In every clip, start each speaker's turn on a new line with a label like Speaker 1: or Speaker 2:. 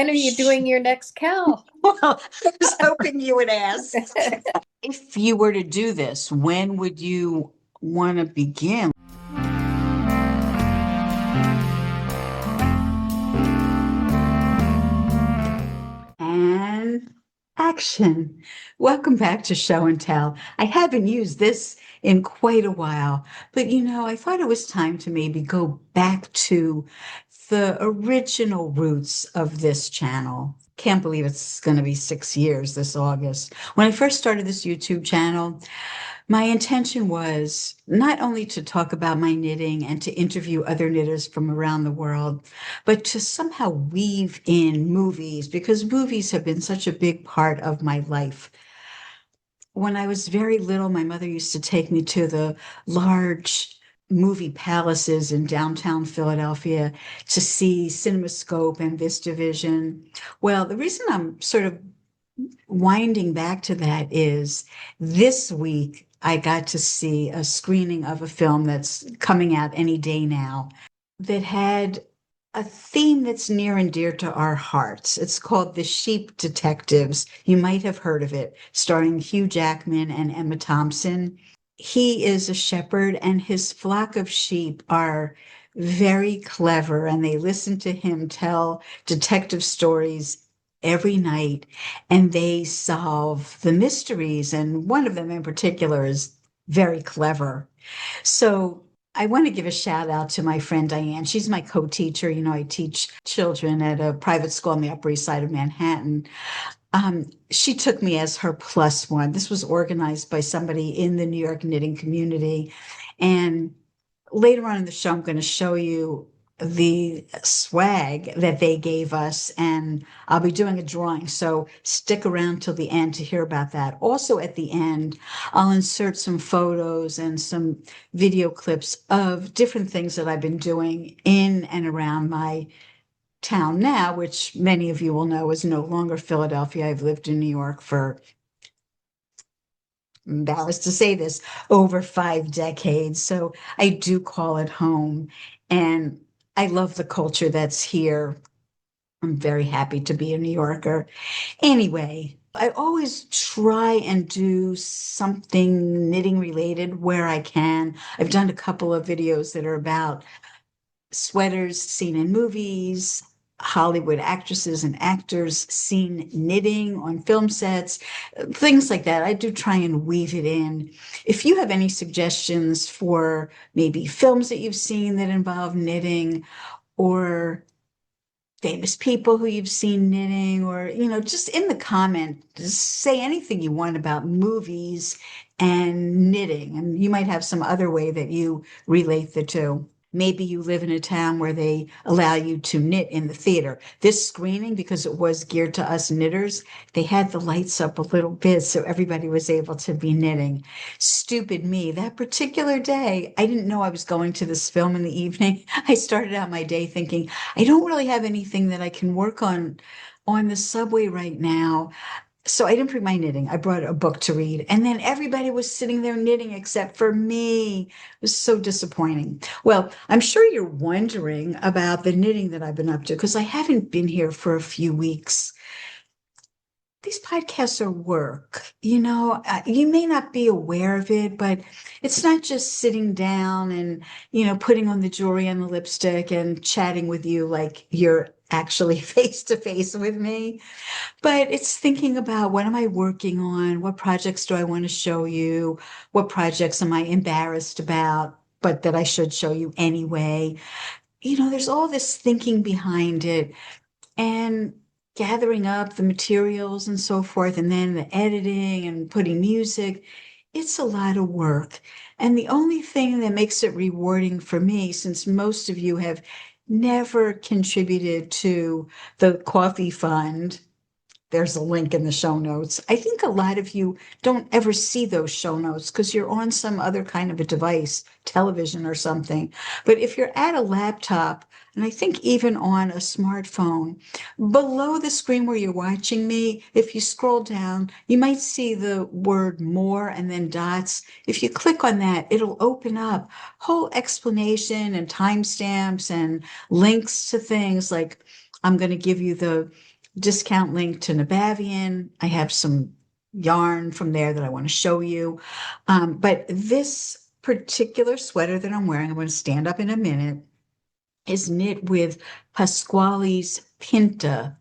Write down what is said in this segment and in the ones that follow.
Speaker 1: when are you doing your next cow?
Speaker 2: Well, I was hoping you would ask. If you were to do this, when would you want to begin? And action. Welcome back to Show and Tell. I haven't used this in quite a while, but I thought it was time to maybe go back to the original roots of this channel. Can't believe it's going to be 6 years this August. When I first started this YouTube channel, my intention was not only to talk about my knitting and to interview other knitters from around the world, but to somehow weave in movies because movies have been such a big part of my life. When I was very little, my mother used to take me to the large movie palaces in downtown Philadelphia to see CinemaScope and VistaVision. Well, the reason I'm sort of winding back to that is this week I got to see a screening of a film that's coming out any day now that had a theme that's near and dear to our hearts. It's called The Sheep Detectives. You might have heard of it, starring Hugh Jackman and Emma Thompson. He is a shepherd, and his flock of sheep are very clever, and they listen to him tell detective stories every night, and they solve the mysteries. And one of them in particular is very clever. So I want to give a shout out to my friend Diane. She's my co-teacher. I teach children at a private school on the Upper East Side of Manhattan. She took me as her plus one. This was organized by somebody in the New York knitting community. And later on in the show, I'm going to show you the swag that they gave us, and I'll be doing a drawing. So stick around till the end to hear about that. Also, at the end, I'll insert some photos and some video clips of different things that I've been doing in and around my town now, which many of you will know is no longer Philadelphia. I've lived in New York for, embarrassed to say this, over 5 decades. So I do call it home. And I love the culture that's here. I'm very happy to be a New Yorker. Anyway, I always try and do something knitting related where I can. I've done a couple of videos that are about sweaters seen in movies, Hollywood actresses and actors seen knitting on film sets, things like that. I do try and weave it in. If you have any suggestions for maybe films that you've seen that involve knitting, or famous people who you've seen knitting, or just in the comment, just say anything you want about movies and knitting, and you might have some other way that you relate the two. Maybe you live in a town where they allow you to knit in the theater. This screening, because it was geared to us knitters, they had the lights up a little bit so everybody was able to be knitting. Stupid me. That particular day, I didn't know I was going to this film in the evening. I started out my day thinking, I don't really have anything that I can work on the subway right now. So I didn't bring my knitting. I brought a book to read. And then everybody was sitting there knitting except for me. It was so disappointing. Well, I'm sure you're wondering about the knitting that I've been up to because I haven't been here for a few weeks. These podcasts are work. You may not be aware of it, but it's not just sitting down and, putting on the jewelry and the lipstick and chatting with you like you're actually face to face with me. But it's thinking about, what am I working on? What projects do I want to show you? What projects am I embarrassed about, but that I should show you anyway? There's all this thinking behind it, and gathering up the materials and so forth, and then the editing and putting music. It's a lot of work. And the only thing that makes it rewarding for me, since most of you have never contributed to the coffee fund, there's a link in the show notes. I think a lot of you don't ever see those show notes because you're on some other kind of a device, television or something. But if you're at a laptop, and I think even on a smartphone, below the screen where you're watching me, if you scroll down, you might see the word more and then dots. If you click on that, it'll open up whole explanation and timestamps and links to things like, I'm going to give you the discount link to Nabavian. I have some yarn from there that I want to show you. But this particular sweater that I'm wearing, I'm going to stand up in a minute, is knit with Pascuali's Pinta.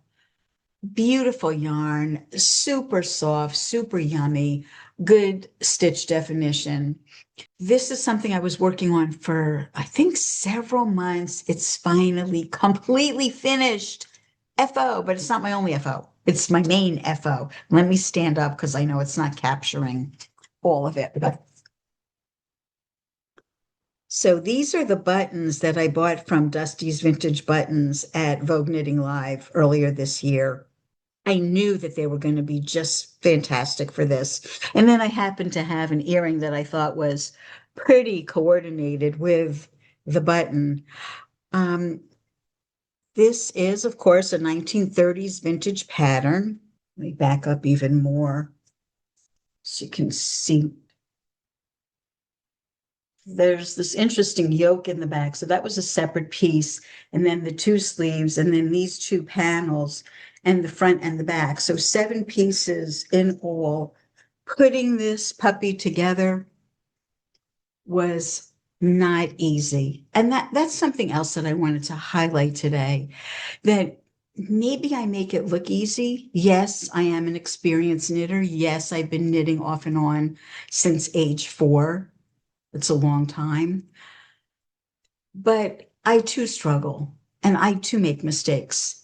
Speaker 2: Beautiful yarn, super soft, super yummy, good stitch definition. This is something I was working on for, I think, several months. It's finally completely finished. FO, but it's not my only FO. It's my main FO. Let me stand up because I know it's not capturing all of it. But so these are the buttons that I bought from Dusty's Vintage Buttons at Vogue Knitting Live earlier this year. I knew that they were going to be just fantastic for this. And then I happened to have an earring that I thought was pretty coordinated with the button. This is, of course, a 1930s vintage pattern. Let me back up even more so you can see. There's this interesting yoke in the back. So that was a separate piece. And then the two sleeves, and then these two panels, and the front and the back. So 7 pieces in all. Putting this puppy together was not easy. And that's something else that I wanted to highlight today, that maybe I make it look easy. Yes, I am an experienced knitter. Yes, I've been knitting off and on since age 4. It's a long time. But I too struggle and I too make mistakes.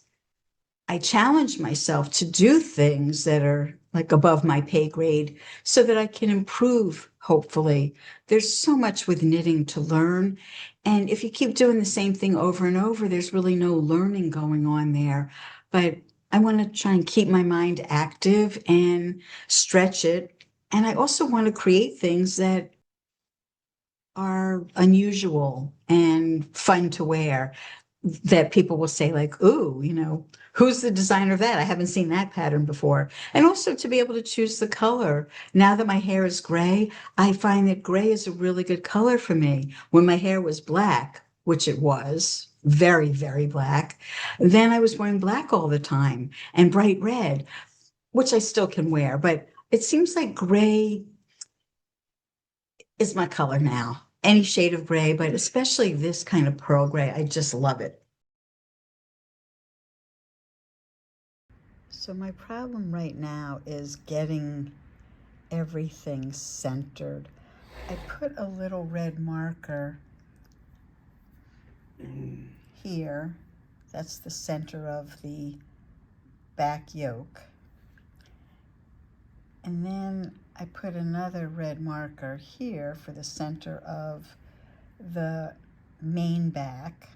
Speaker 2: I challenge myself to do things that are like above my pay grade so that I can improve, hopefully. There's so much with knitting to learn. And if you keep doing the same thing over and over, there's really no learning going on there. But I want to try and keep my mind active and stretch it. And I also want to create things that are unusual and fun to wear, that people will say like, ooh, who's the designer of that? I haven't seen that pattern before. And also to be able to choose the color. Now that my hair is gray, I find that gray is a really good color for me. When my hair was black, which it was very, very black, then I was wearing black all the time and bright red, which I still can wear. But it seems like gray is my color now. Any shade of gray, but especially this kind of pearl gray. I just love it. So my problem right now is getting everything centered. I put a little red marker here. That's the center of the back yoke. And then I put another red marker here for the center of the main back.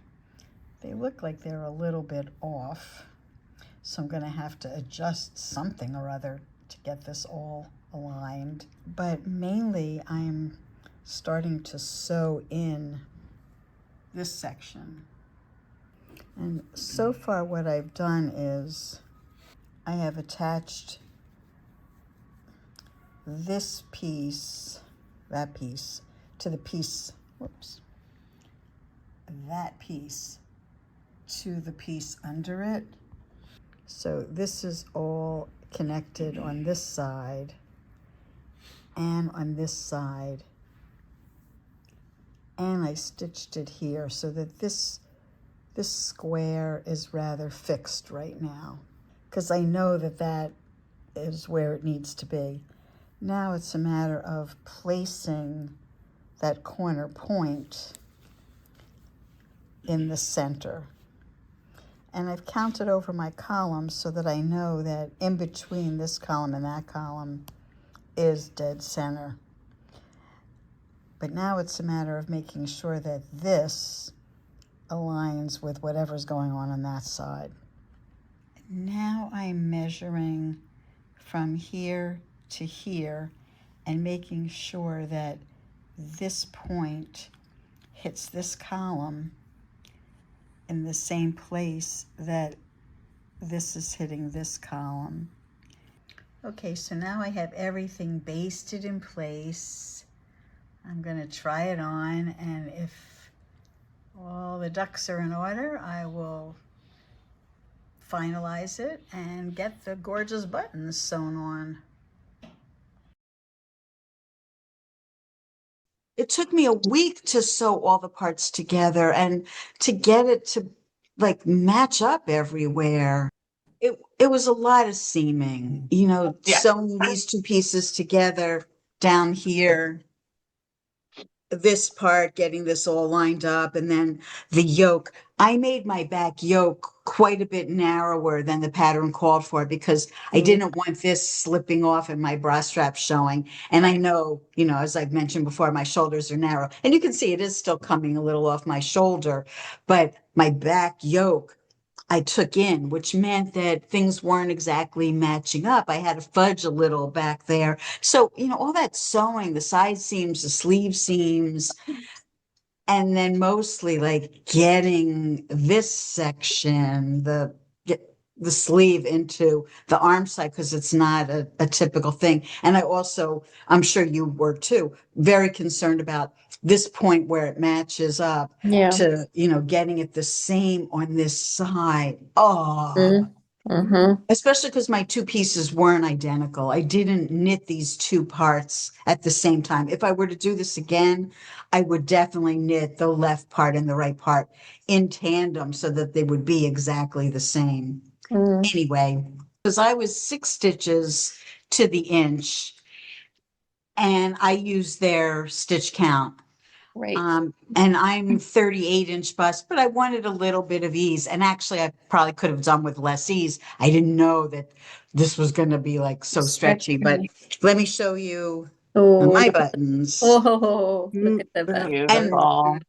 Speaker 2: They look like they're a little bit off, so I'm going to have to adjust something or other to get this all aligned. But mainly I'm starting to sew in this section. And so far what I've done is I have attached this piece, that piece, to the piece, whoops, that piece to the piece under it. So this is all connected on this side and on this side. And I stitched it here so that this square is rather fixed right now, because I know that that is where it needs to be. Now it's a matter of placing that corner point in the center. And I've counted over my columns so that I know that in between this column and that column is dead center. But now it's a matter of making sure that this aligns with whatever's going on that side. Now I'm measuring from here to here and making sure that this point hits this column in the same place that this is hitting this column. Okay, so now I have everything basted in place. I'm going to try it on, and if all the ducks are in order, I will finalize it and get the gorgeous buttons sewn on. It took me a week to sew all the parts together and to get it to like match up everywhere. It was a lot of seaming,
Speaker 3: Yeah.
Speaker 2: sewing these two pieces together down here, this part, getting this all lined up, and then the yoke. I made my back yoke quite a bit narrower than the pattern called for because I didn't want this slipping off and my bra strap showing. And I know, as I've mentioned before, my shoulders are narrow. And you can see it is still coming a little off my shoulder, but my back yoke I took in, which meant that things weren't exactly matching up. I had to fudge a little back there. So, all that sewing, the side seams, the sleeve seams, and then mostly like getting this section, the sleeve into the arm side because it's not a typical thing. And I also, I'm sure you were too, very concerned about this point where it matches up
Speaker 1: Yeah.
Speaker 2: to, getting it the same on this side. Oh,
Speaker 1: Mm-hmm.
Speaker 2: especially because my two pieces weren't identical. I didn't knit these two parts at the same time. If I were to do this again, I would definitely knit the left part and the right part in tandem so that they would be exactly the same.
Speaker 1: Mm,
Speaker 2: Anyway, because I was 6 stitches to the inch and I used their stitch count.
Speaker 1: right.
Speaker 2: And I'm 38-inch bust, but I wanted a little bit of ease. And actually, I probably could have done with less ease. I didn't know that this was going to be like so stretchy, but let me show you
Speaker 1: Oh,
Speaker 2: my buttons.
Speaker 1: oh, look at the button.
Speaker 2: And
Speaker 3: Beautiful.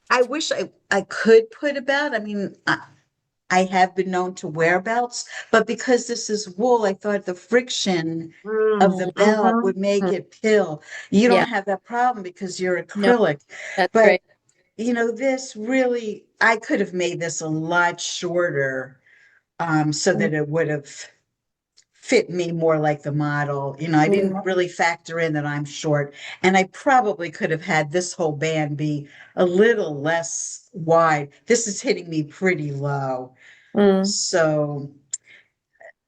Speaker 2: I wish I could put a belt. I mean, I have been known to wear belts, but because this is wool, I thought the friction of the belt
Speaker 3: Mhm.
Speaker 2: would make it pill. You
Speaker 1: Yeah.
Speaker 2: don't have that problem because you're
Speaker 1: No,
Speaker 2: acrylic.
Speaker 1: that's
Speaker 2: But
Speaker 1: right.
Speaker 2: this really, I could have made this a lot shorter, so that it would have fit me more like the model. I didn't really factor in that I'm short, and I probably could have had this whole band be a little less wide. This is hitting me pretty low.
Speaker 1: Mm,
Speaker 2: So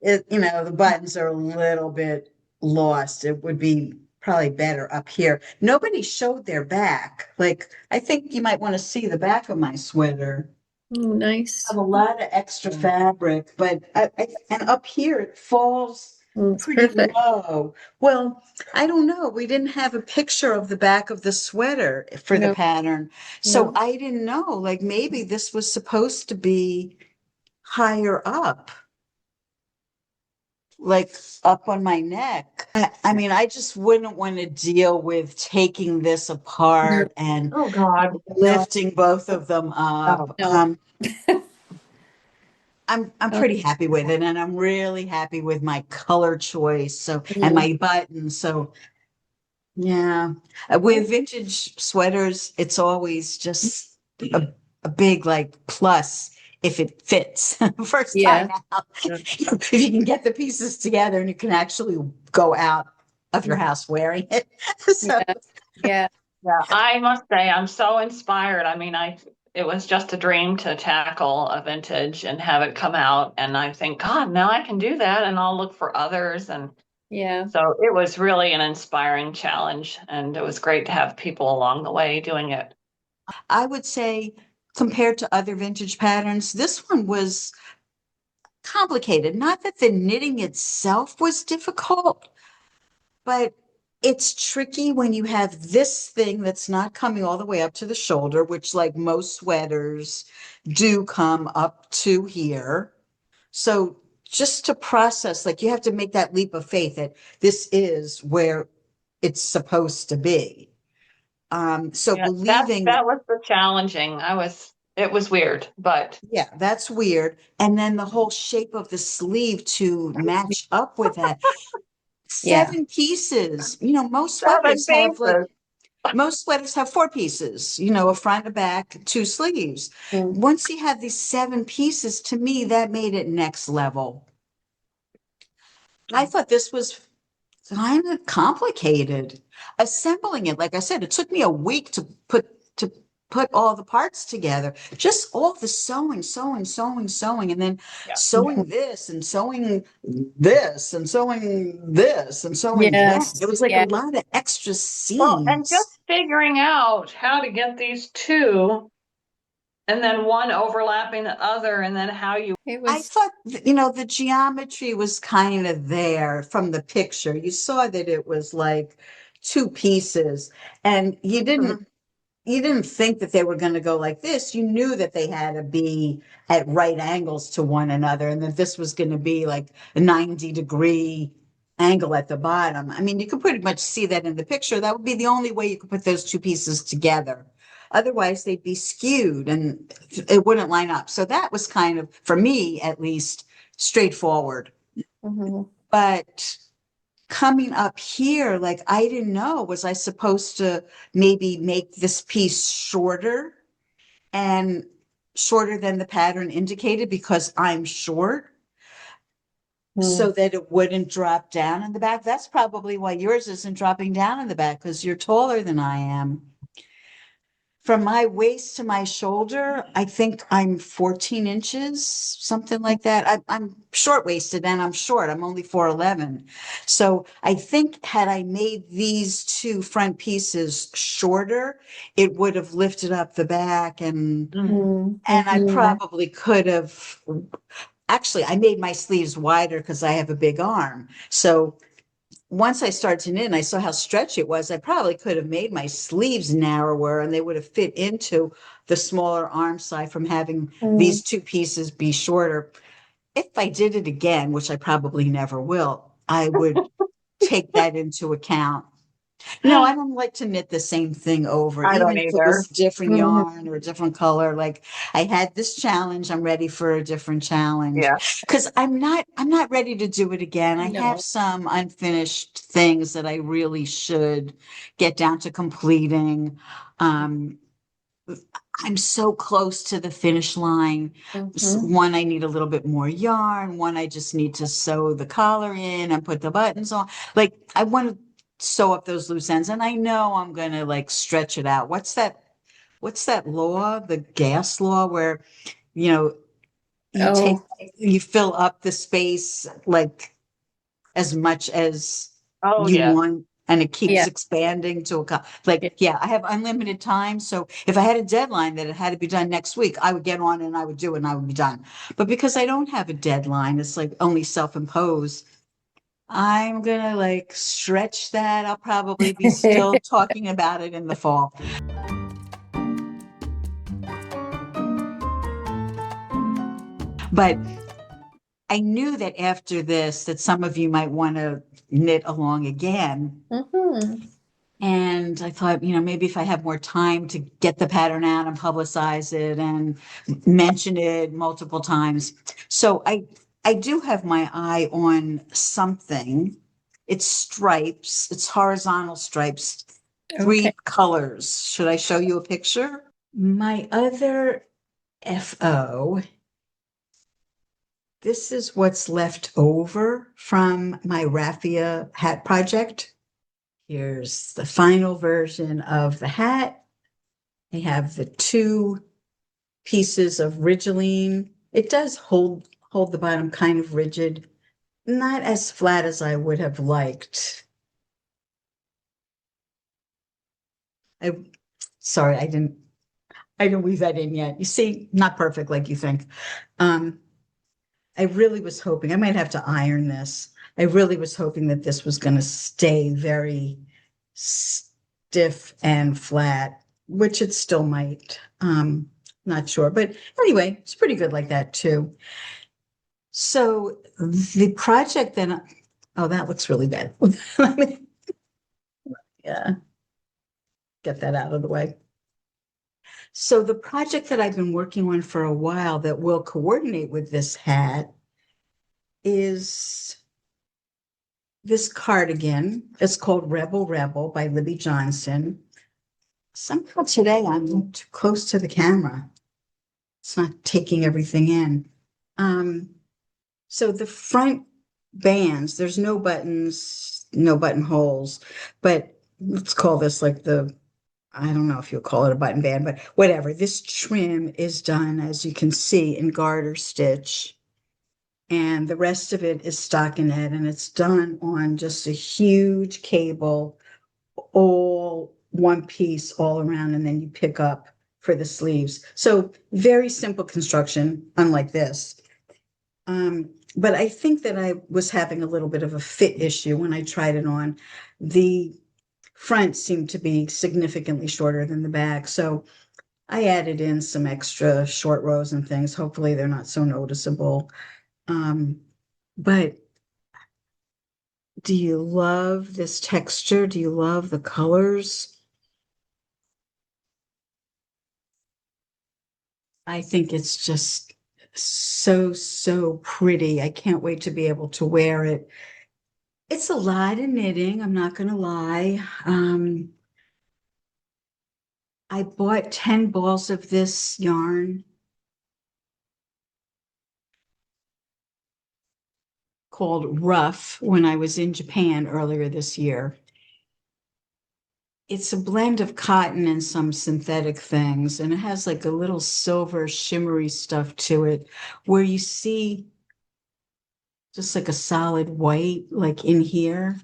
Speaker 2: the buttons are a little bit lost. It would be probably better up here. Nobody showed their back. Like, I think you might want to see the back of my sweater.
Speaker 1: oh, nice.
Speaker 2: Have a lot of extra fabric, but and up here it falls
Speaker 1: It's
Speaker 2: pretty
Speaker 1: perfect.
Speaker 2: low. Well, I don't know. We didn't have a picture of the back of the sweater for the
Speaker 1: No,
Speaker 2: pattern. So
Speaker 1: no.
Speaker 2: I didn't know. Like maybe this was supposed to be higher up, like up on my neck. I mean, I just wouldn't want to deal with taking this
Speaker 1: No,
Speaker 2: apart and
Speaker 3: Oh God.
Speaker 1: no,
Speaker 2: lifting both of them
Speaker 3: Oh.
Speaker 2: up.
Speaker 1: no.
Speaker 2: I'm
Speaker 1: Oh,
Speaker 2: pretty happy with it, and I'm really happy with my color choice. So, and
Speaker 1: mm,
Speaker 2: my buttons. So, yeah, with vintage sweaters, it's always just a big like plus if it fits first
Speaker 1: yeah.
Speaker 2: time out.
Speaker 1: No,
Speaker 2: If you can get the pieces together and you can actually go out of your
Speaker 1: mm,
Speaker 2: house wearing it. So,
Speaker 1: yeah. Yeah.
Speaker 3: Yeah, I must say I'm so inspired. I mean, it was just a dream to tackle a vintage and have it come out. And I think, God, now I can do that and I'll look for others. And
Speaker 1: Yeah.
Speaker 3: so it was really an inspiring challenge. And it was great to have people along the way doing it.
Speaker 2: I would say compared to other vintage patterns, this one was complicated. Not that the knitting itself was difficult, but it's tricky when you have this thing that's not coming all the way up to the shoulder, which, like most sweaters, do come up to here. So just to process, like you have to make that leap of faith that this is where it's supposed to be. So
Speaker 3: Yeah, that
Speaker 2: believing,
Speaker 3: that was the challenging. It was weird, but
Speaker 2: yeah, that's weird. And then the whole shape of the sleeve to match up with that.
Speaker 1: Yeah.
Speaker 2: 7 pieces.
Speaker 3: seven pieces.
Speaker 2: Most sweaters have 4 pieces, a front, a back, 2 sleeves.
Speaker 1: Mm,
Speaker 2: Once you have these 7 pieces, to me, that made it next level. I thought this was kind of complicated. Assembling it, like I said, it took me a week to put all the parts together, just all the sewing, and then
Speaker 3: Yeah.
Speaker 2: sewing this and sewing this and sewing this and sewing that.
Speaker 1: Yes.
Speaker 2: It was like a
Speaker 1: Yeah.
Speaker 2: lot of extra
Speaker 3: Well, and
Speaker 2: seams.
Speaker 3: just figuring out how to get these two and then one overlapping the other and then how you
Speaker 1: It
Speaker 2: I
Speaker 1: was,
Speaker 2: thought, the geometry was kind of there from the picture. You saw that it was like two pieces, and you didn't think that they were going to go like this. You knew that they had to be at right angles to one another, and that this was going to be like a 90-degree angle at the bottom. I mean, you could pretty much see that in the picture. That would be the only way you could put those two pieces together. Otherwise, they'd be skewed and it wouldn't line up. So that was kind of, for me at least, straightforward.
Speaker 1: mhm.
Speaker 2: But coming up here, like I didn't know, was I supposed to maybe make this piece shorter and shorter than the pattern indicated because I'm short so that it wouldn't drop down in the back? That's probably why yours isn't dropping down in the back because you're taller than I am. From my waist to my shoulder, I think I'm 14 inches, something like that. I'm short-waisted and I'm short. I'm only 4'11". So I think had I made these two front pieces shorter, it would have lifted up the back and I probably could have. Actually, I made my sleeves wider because I have a big arm. So once I started to knit and I saw how stretchy it was, I probably could have made my sleeves narrower and they would have fit into the smaller arm side from having these two pieces be shorter. If I did it again, which I probably never will, I would take that into account. No, I don't like to knit the same thing over,
Speaker 3: I don't
Speaker 2: even if it was
Speaker 3: either.
Speaker 2: different yarn or a different color. Like I had this challenge, I'm ready for a different challenge.
Speaker 3: Yeah.
Speaker 2: Because I'm not ready to do it again. I have
Speaker 1: No.
Speaker 2: some unfinished things that I really should get down to completing. Um, I'm so close to the finish line. One, I need a little bit more yarn. One, I just need to sew the collar in and put the buttons on. Like I want to sew up those loose ends, and I know I'm gonna like stretch it out. What's that law? The gas law where, you know, you take
Speaker 1: Oh,
Speaker 2: you fill up the space like as much as
Speaker 3: Oh,
Speaker 2: you
Speaker 3: yeah.
Speaker 2: want, and it keeps
Speaker 1: yeah.
Speaker 2: expanding to
Speaker 1: Yeah.
Speaker 2: yeah, I have unlimited time. So if I had a deadline that it had to be done next week, I would get on and I would do it and I would be done. But because I don't have a deadline, it's like only self-imposed. I'm gonna like stretch that. I'll probably be still talking about it in the fall. But I knew that after this, that some of you might want to knit along again. And I thought, maybe if I have more time to get the pattern out and publicize it and mention it multiple times. So I do have my eye on something. It's stripes, it's horizontal stripes, three
Speaker 1: Okay.
Speaker 2: colors. Should I show you a picture? My other FO, this is what's left over from my raffia hat project. Here's the final version of the hat. I have the two pieces of Rigeline. It does hold the bottom kind of rigid, not as flat as I would have liked. I sorry, I didn't weave that in yet. You see, not perfect like you think. I really was hoping I might have to iron this. I really was hoping that this was going to stay very stiff and flat, which it still might. Not sure, but anyway, it's pretty good like that too. So the project then, oh, that looks really bad. Let me, yeah, get that out of the way. So the project that I've been working on for a while that will coordinate with this hat is this cardigan. It's called Rebel Rebel by Libby Johnson. Somehow today I'm too close to the camera. It's not taking everything in. So the front bands, there's no buttons, no buttonholes, but let's call this like the I don't know if you'll call it a button band, but whatever. This trim is done, as you can see, in garter stitch. And the rest of it is stockinette, and it's done on just a huge cable, all one piece all around, and then you pick up for the sleeves. So very simple construction, unlike this. But I think that I was having a little bit of a fit issue when I tried it on. The front seemed to be significantly shorter than the back. So I added in some extra short rows and things. Hopefully they're not so noticeable. But do you love this texture? Do you love the colors? I think it's just so pretty. I can't wait to be able to wear it. It's a lot of knitting, I'm not going to lie. I bought 10 balls of this yarn called Rough when I was in Japan earlier this year. It's a blend of cotton and some synthetic things, and it has like a little silver shimmery stuff to it where you see just like a solid white, like in here.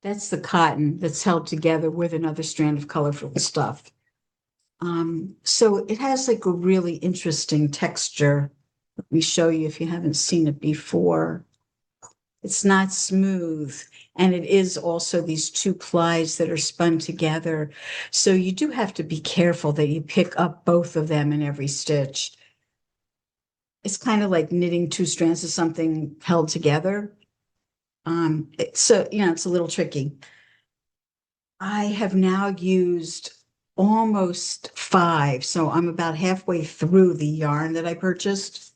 Speaker 2: That's the cotton that's held together with another strand of colorful stuff. So it has like a really interesting texture. Let me show you if you haven't seen it before. It's not smooth, and it is also these two plies that are spun together. So you do have to be careful that you pick up both of them in every stitch. It's kind of like knitting two strands of something held together. So, it's a little tricky. I have now used almost 5, so I'm about halfway through the yarn that I purchased.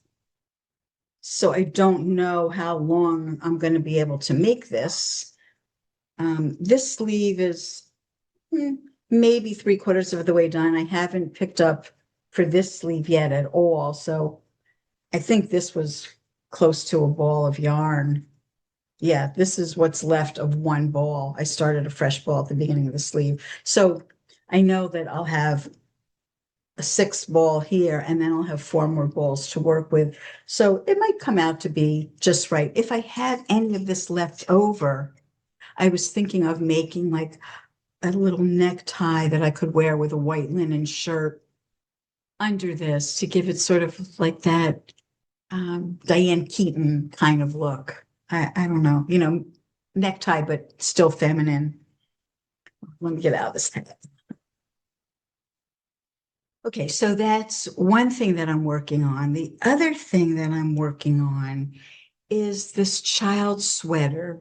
Speaker 2: So I don't know how long I'm going to be able to make this. This sleeve is maybe 3/4 of the way done. I haven't picked up for this sleeve yet at all. So I think this was close to a ball of yarn. Yeah, this is what's left of one ball. I started a fresh ball at the beginning of the sleeve. So I know that I'll have a 6th ball here, and then I'll have 4 more balls to work with. So it might come out to be just right. If I had any of this left over, I was thinking of making like a little necktie that I could wear with a white linen shirt under this to give it sort of like that Diane Keaton kind of look. I don't know, necktie, but still feminine. Let me get out of this head. Okay, so that's one thing that I'm working on. The other thing that I'm working on is this child sweater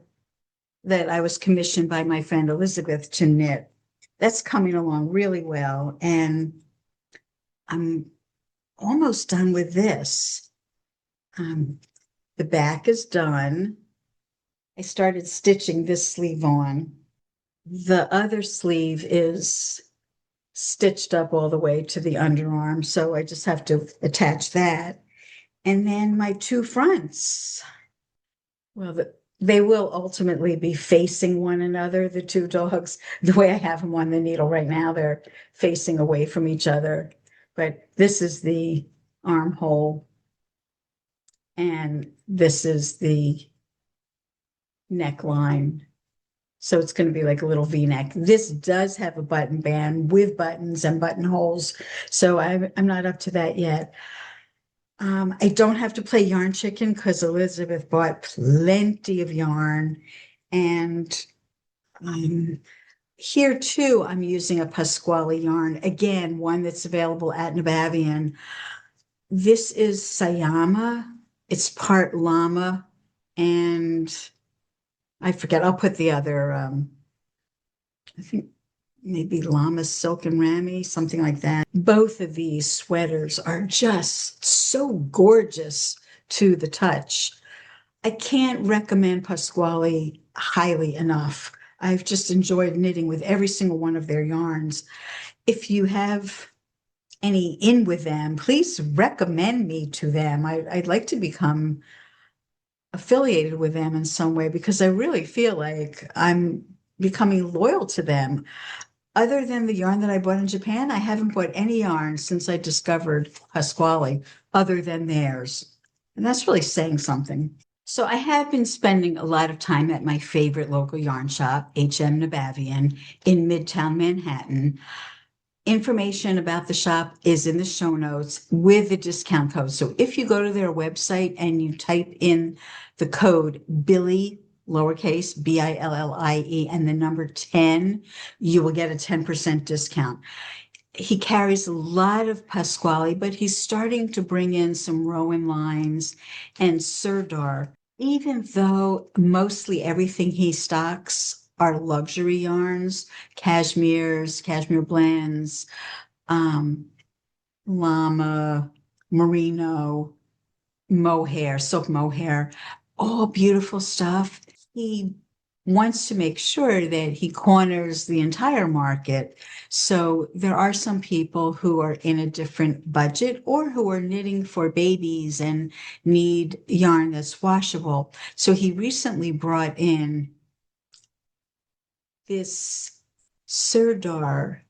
Speaker 2: that I was commissioned by my friend Elizabeth to knit. That's coming along really well, and I'm almost done with this. The back is done. I started stitching this sleeve on. The other sleeve is stitched up all the way to the underarm, so I just have to attach that. And then my 2 fronts. Well, they will ultimately be facing one another, the 2 dogs. The way I have them on the needle right now, they're facing away from each other. But this is the armhole, and this is the neckline. So it's going to be like a little V-neck. This does have a button band with buttons and buttonholes. So I'm not up to that yet. I don't have to play yarn chicken because Elizabeth bought plenty of yarn. And here too, I'm using a Pascuali yarn. Again, one that's available at Nabavian. This is Sayama. It's part llama, and I forget, I'll put the other, I think maybe llama silk and rammy, something like that. Both of these sweaters are just so gorgeous to the touch. I can't recommend Pasquale highly enough. I've just enjoyed knitting with every single one of their yarns. If you have any in with them, please recommend me to them. I'd like to become affiliated with them in some way because I really feel like I'm becoming loyal to them. Other than the yarn that I bought in Japan, I haven't bought any yarn since I discovered Pascuali other than theirs. And that's really saying something. So I have been spending a lot of time at my favorite local yarn shop, HM Nabavian, in Midtown Manhattan. Information about the shop is in the show notes with the discount code. So if you go to their website and you type in the code Billy, lowercase BILLIE, and the number 10, you will get a 10% discount. He carries a lot of Pasquale, but he's starting to bring in some Rowan lines and Sirdar, even though mostly everything he stocks are luxury yarns, cashmeres, cashmere blends, llama, merino, mohair, silk mohair, all beautiful stuff. He wants to make sure that he corners the entire market. So there are some people who are in a different budget or who are knitting for babies and need yarn that's washable. So he recently brought in this Sirdar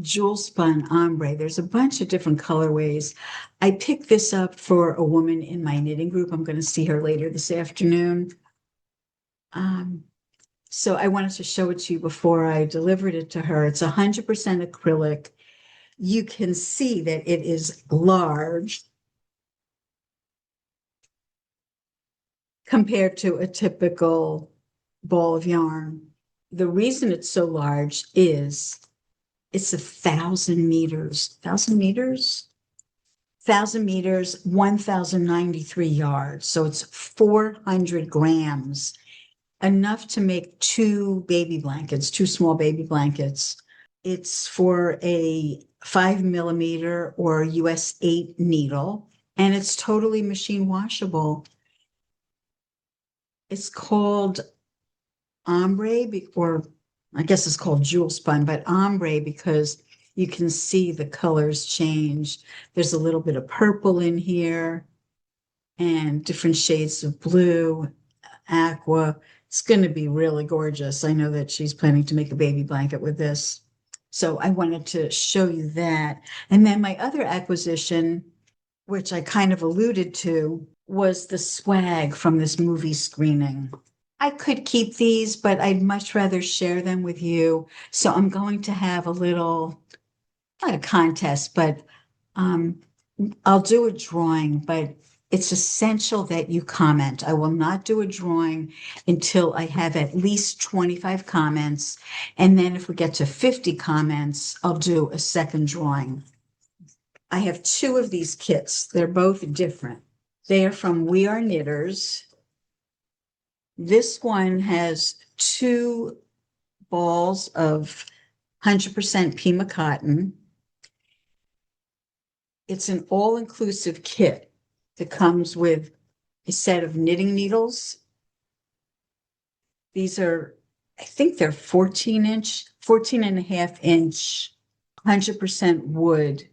Speaker 2: jewel spun ombre. There's a bunch of different colorways. I picked this up for a woman in my knitting group. I'm going to see her later this afternoon. So I wanted to show it to you before I delivered it to her. It's 100% acrylic. You can see that it is large compared to a typical ball of yarn. The reason it's so large is it's 1,000 meters. 1,000 meters? 1,000 meters, 1,093 yards. So it's 400 grams, enough to make two baby blankets, two small baby blankets. It's for a 5 millimeter or US 8 needle, and it's totally machine washable. It's called ombre, or I guess it's called jewel spun, but ombre because you can see the colors change. There's a little bit of purple in here and different shades of blue, aqua. It's going to be really gorgeous. I know that she's planning to make a baby blanket with this. So I wanted to show you that. And then my other acquisition, which I kind of alluded to, was the swag from this movie screening. I could keep these, but I'd much rather share them with you. So I'm going to have a little, not a contest, but I'll do a drawing, but it's essential that you comment. I will not do a drawing until I have at least 25 comments. And then if we get to 50 comments, I'll do a second drawing. I have two of these kits. They're both different. They are from We Are Knitters. This one has two balls of 100% Pima cotton. It's an all-inclusive kit that comes with a set of knitting needles. These are, I think they're 14 and a half inch, 100% wood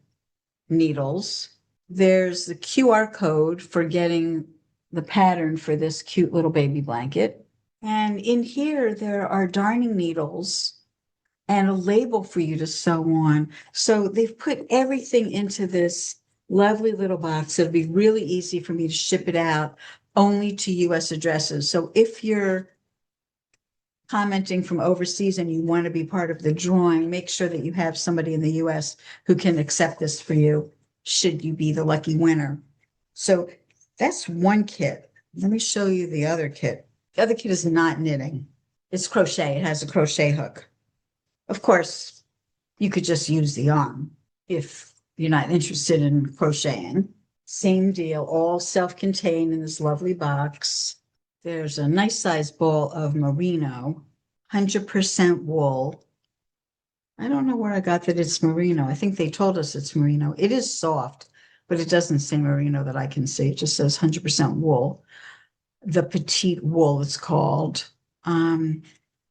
Speaker 2: needles. There's the QR code for getting the pattern for this cute little baby blanket. And in here, there are darning needles and a label for you to sew on. So they've put everything into this lovely little box. It'll be really easy for me to ship it out only to US addresses. So if you're commenting from overseas and you want to be part of the drawing, make sure that you have somebody in the US who can accept this for you, should you be the lucky winner. So that's one kit. Let me show you the other kit. The other kit is not knitting. It's crochet. It has a crochet hook. Of course, you could just use the yarn if you're not interested in crocheting. Same deal, all self-contained in this lovely box. There's a nice sized ball of merino, 100% wool. I don't know where I got that it's merino. I think they told us it's merino. It is soft, but it doesn't say merino that I can see. It just says 100% wool. The petite wool, it's called.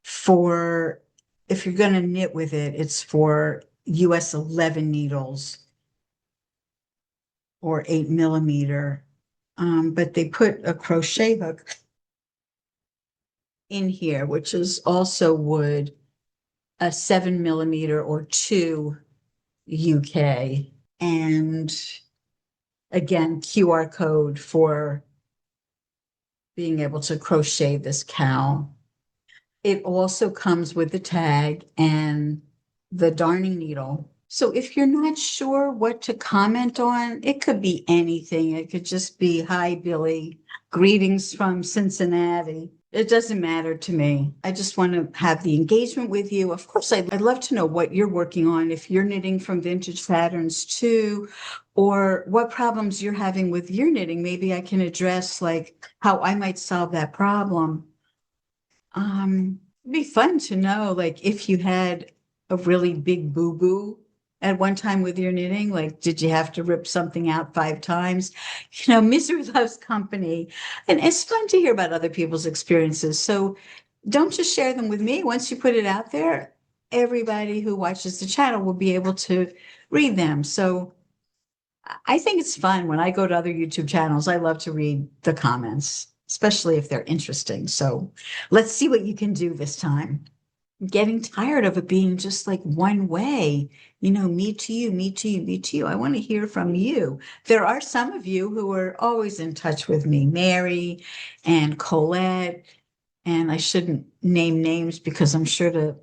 Speaker 2: For if you're going to knit with it, it's for US 11 needles or 8 millimeter. But they put a crochet hook in here, which is also wood, a 7mm or 2 UK, and again, QR code for being able to crochet this cowl. It also comes with the tag and the darning needle. So if you're not sure what to comment on, it could be anything. It could just be, "Hi, Billy, greetings from Cincinnati." It doesn't matter to me. I just want to have the engagement with you. Of course, I'd love to know what you're working on, if you're knitting from vintage patterns too, or what problems you're having with your knitting. Maybe I can address like how I might solve that problem. It'd be fun to know, like, if you had a really big boo-boo at one time with your knitting, like, did you have to rip something out 5 times? Misery loves company, and it's fun to hear about other people's experiences. So don't just share them with me. Once you put it out there, everybody who watches the channel will be able to read them. So I think it's fun when I go to other YouTube channels. I love to read the comments, especially if they're interesting. So let's see what you can do this time. I'm getting tired of it being just like one way, me to you, me to you, me to you. I want to hear from you. There are some of you who are always in touch with me, Mary and Colette, and I shouldn't name names because I'm sure to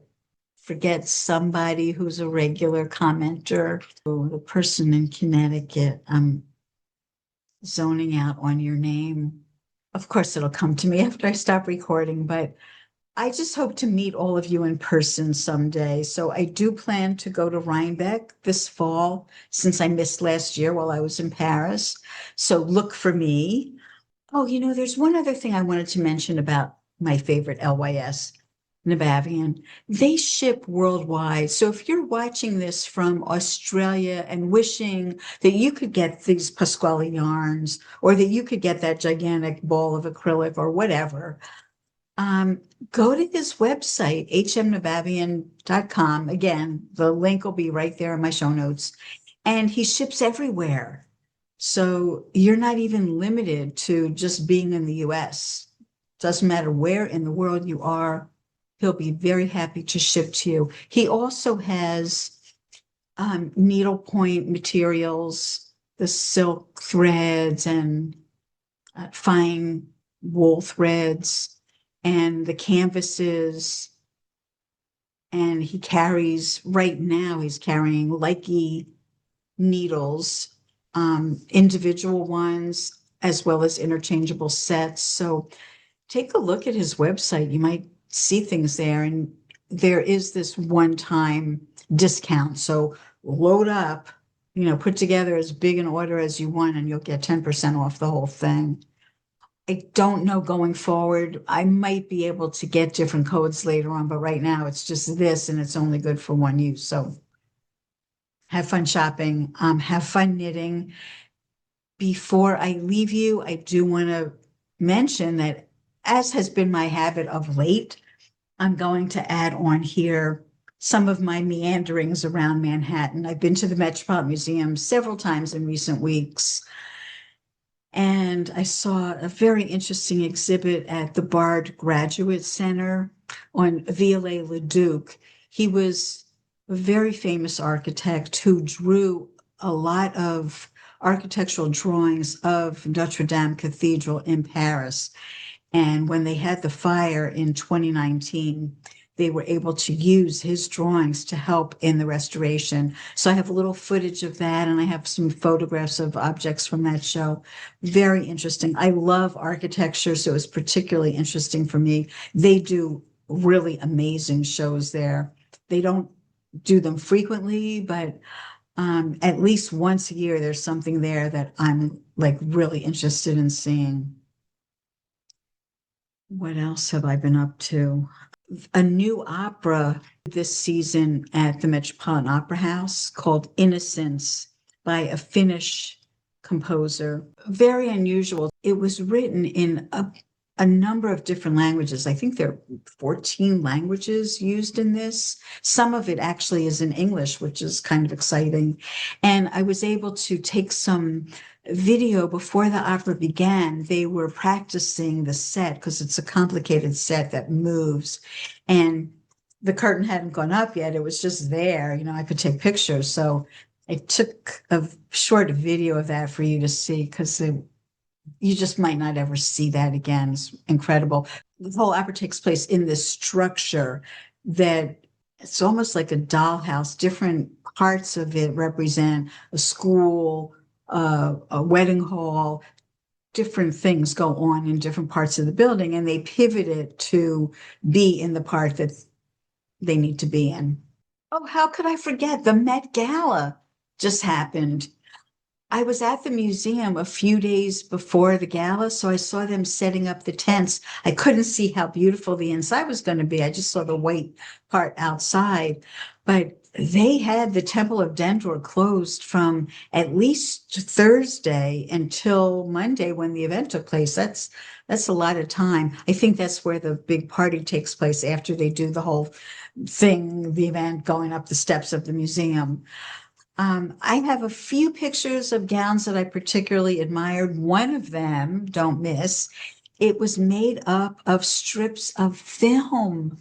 Speaker 2: forget somebody who's a regular commenter. Oh, the person in Connecticut, I'm zoning out on your name. Of course, it'll come to me after I stop recording, but I just hope to meet all of you in person someday. So I do plan to go to Rhinebeck this fall, since I missed last year while I was in Paris. So look for me. Oh, there's one other thing I wanted to mention about my favorite LYS, Nabavian. They ship worldwide. So if you're watching this from Australia and wishing that you could get these Pascuali yarns, or that you could get that gigantic ball of acrylic or whatever, go to his website, hmnabavian.com. Again, the link will be right there in my show notes. And he ships everywhere. So you're not even limited to just being in the US. Doesn't matter where in the world you are, he'll be very happy to ship to you. He also has needlepoint materials, the silk threads and fine wool threads and the canvases. And right now he's carrying Likey needles, individual ones, as well as interchangeable sets. So take a look at his website. You might see things there. And there is this one-time discount. So load up, put together as big an order as you want, and you'll get 10% off the whole thing. I don't know going forward. I might be able to get different codes later on, but right now it's just this, and it's only good for one use. So have fun shopping, have fun knitting. Before I leave you, I do want to mention that, as has been my habit of late, I'm going to add on here some of my meanderings around Manhattan. I've been to the Metropolitan Museum several times in recent weeks, and I saw a very interesting exhibit at the Bard Graduate Center on Viollet-le-Duc. He was a very famous architect who drew a lot of architectural drawings of Notre Dame Cathedral in Paris. And when they had the fire in 2019, they were able to use his drawings to help in the restoration. So I have a little footage of that, and I have some photographs of objects from that show. Very interesting. I love architecture, so it was particularly interesting for me. They do really amazing shows there. They don't do them frequently, but at least once a year, there's something there that I'm like really interested in seeing. What else have I been up to? A new opera this season at the Metropolitan Opera House called Innocence by a Finnish composer. Very unusual. It was written in a a number of different languages. I think there are 14 languages used in this. Some of it actually is in English, which is kind of exciting. And I was able to take some video before the opera began. They were practicing the set because it's a complicated set that moves. And the curtain hadn't gone up yet. It was just there. You know, I could take pictures. So I took a short video of that for you to see because you just might not ever see that again. It's incredible. The whole opera takes place in this structure that it's almost like a dollhouse. Different parts of it represent a school, a wedding hall, different things go on in different parts of the building, and they pivot it to be in the part that they need to be in. Oh, how could I forget? The Met Gala just happened. I was at the museum a few days before the gala, so I saw them setting up the tents. I couldn't see how beautiful the inside was going to be. I just saw the white part outside. But they had the Temple of Denver closed from at least Thursday until Monday when the event took place. That's a lot of time. I think that's where the big party takes place after they do the whole thing, the event going up the steps of the museum. I have a few pictures of gowns that I particularly admired. One of them, don't miss, it was made up of strips of film.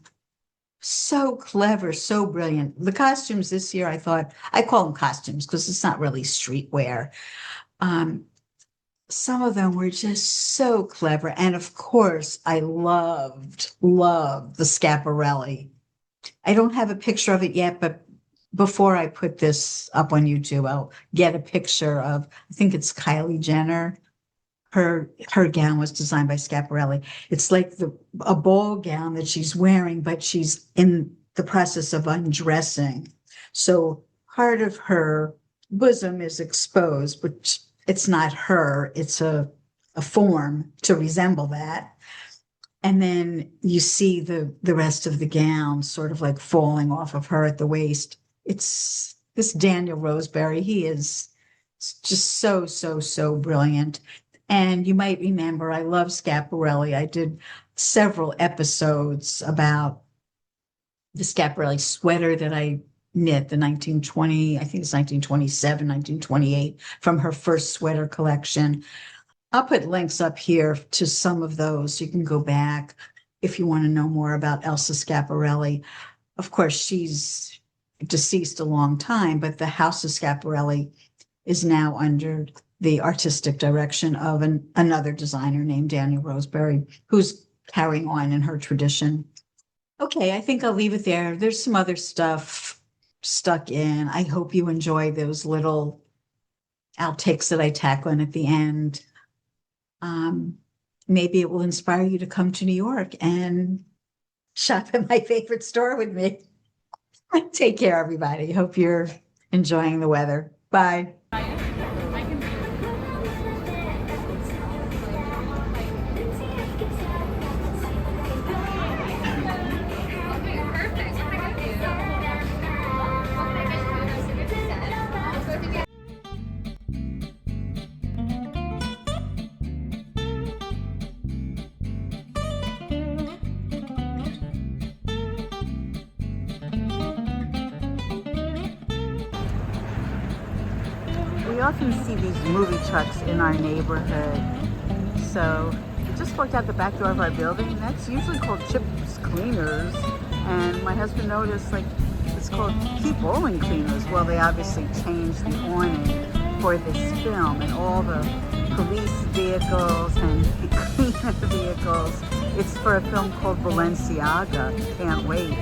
Speaker 2: So clever, so brilliant. The costumes this year, I thought, I call them costumes because it's not really streetwear. Some of them were just so clever. And of course, I loved the Schiaparelli. I don't have a picture of it yet, but before I put this up on YouTube, I'll get a picture of, I think it's Kylie Jenner. Her gown was designed by Schiaparelli. It's like a ball gown that she's wearing, but she's in the process of undressing. So part of her bosom is exposed, but it's not her. It's a form to resemble that. And then you see the rest of the gown sort of like falling off of her at the waist. It's this Daniel Roseberry. He is just so brilliant. And you might remember, I love Schiaparelli. I did several episodes about the Schiaparelli sweater that I knit, the 1920, I think it's 1927, 1928, from her first sweater collection. I'll put links up here to some of those. You can go back if you want to know more about Elsa Schiaparelli. Of course, she's deceased a long time, but the House of Schiaparelli is now under the artistic direction of another designer named Daniel Roseberry, who's carrying on in her tradition. Okay, I think I'll leave it there. There's some other stuff stuck in. I hope you enjoy those little outtakes that I tack on at the end. Maybe it will inspire you to come to New York and shop at my favorite store with me. Take care, everybody. Hope you're enjoying the weather. Bye. We often see these movie trucks in our neighborhood. So we just walked out the back door of our building. That's usually called Chips Cleaners. And my husband noticed, like, it's called Keep Rolling Cleaners. Well, they obviously changed the awning for this film, and all the police vehicles and cleaner vehicles. It's for a film called Balenciaga. Can't wait.